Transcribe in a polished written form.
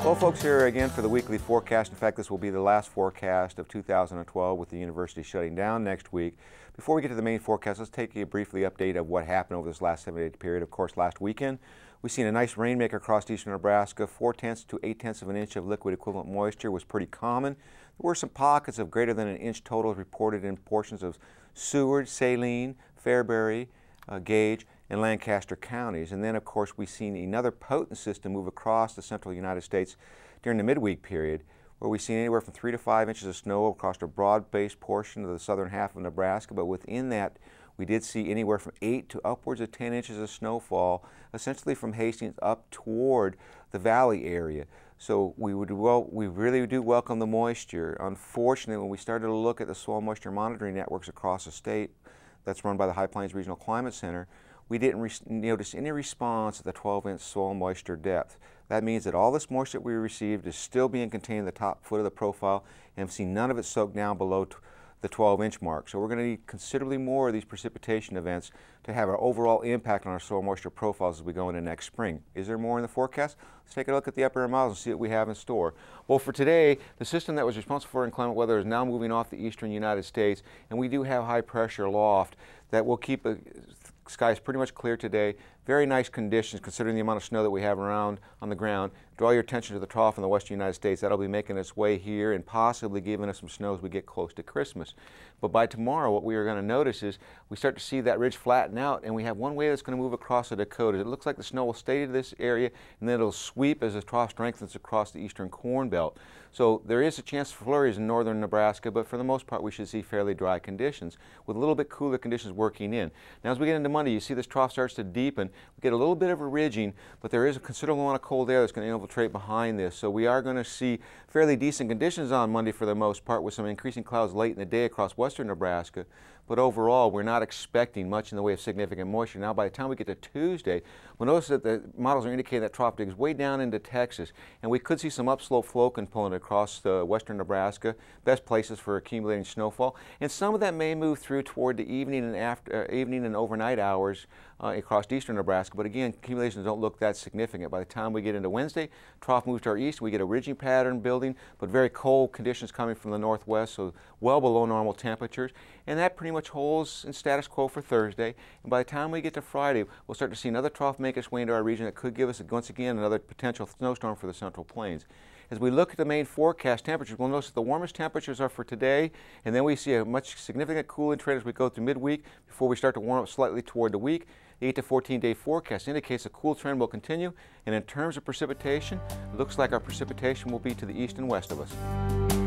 Well, folks, here again for the weekly forecast. In fact, this will be the last forecast of 2012 with the university shutting down next week. Before we get to the main forecast, let's take a briefly update of what happened over this last 7-day period. Of course, last weekend, we've seen a nice rainmaker across eastern Nebraska. 4/10 to 8/10 of an inch of liquid equivalent moisture was pretty common. There were some pockets of greater than an inch total reported in portions of Seward, Saline, Fairbury, Gage, and Lancaster counties. And then, of course, we've seen another potent system move across the central United States during the midweek period, where we've seen anywhere from 3 to 5 inches of snow across a broad-based portion of the southern half of Nebraska. But within that, we did see anywhere from 8 to upwards of 10 inches of snowfall, essentially from Hastings up toward the valley area. So we really do welcome the moisture. Unfortunately, when we started to look at the soil moisture monitoring networks across the state that's run by the High Plains Regional Climate Center, we didn't notice any response at the 12-inch soil moisture depth. That means that all this moisture that we received is still being contained in the top foot of the profile, and we've seen none of it soak down below the 12-inch mark. So we're going to need considerably more of these precipitation events to have an overall impact on our soil moisture profiles as we go into next spring. Is there more in the forecast? Let's take a look at the upper models and see what we have in store. Well, for today, the system that was responsible for inclement weather is now moving off the eastern United States, and we do have high pressure loft that will keep the skies pretty much clear today. Very nice conditions considering the amount of snow that we have around on the ground. Draw your attention to the trough in the western United States. That'll be making its way here and possibly giving us some snow as we get close to Christmas. But by tomorrow, what we are going to notice is we start to see that ridge flatten out, and we have one way that's going to move across the Dakotas. It looks like the snow will stay to this area, and then it'll sweep as the trough strengthens across the eastern Corn Belt. So there is a chance for flurries in northern Nebraska, but for the most part, we should see fairly dry conditions with a little bit cooler conditions working in. Now, as we get into Monday, you see this trough starts to deepen. We get a little bit of a ridging, but there is a considerable amount of cold air that's going to infiltrate behind this. So we are going to see fairly decent conditions on Monday for the most part, with some increasing clouds late in the day across western Nebraska. But overall, we're not expecting much in the way of significant moisture. Now, by the time we get to Tuesday, we'll notice that the models are indicating that trough digs way down into Texas, and we could see some upslope flow component across the western Nebraska, best places for accumulating snowfall. And some of that may move through toward the evening and overnight hours across eastern Nebraska. But again, accumulations don't look that significant. By the time we get into Wednesday, trough moves to our east. We get a ridging pattern building, but very cold conditions coming from the northwest, so well below normal temperatures. And that pretty much holds in status quo for Thursday. And by the time we get to Friday, we'll start to see another trough make its way into our region that could give us, once again, another potential snowstorm for the Central Plains. As we look at the main forecast temperatures, we'll notice that the warmest temperatures are for today, and then we see a much significant cooling trend as we go through midweek before we start to warm up slightly toward the week. The 8 to 14-day forecast indicates a cool trend will continue, and in terms of precipitation, it looks like our precipitation will be to the east and west of us.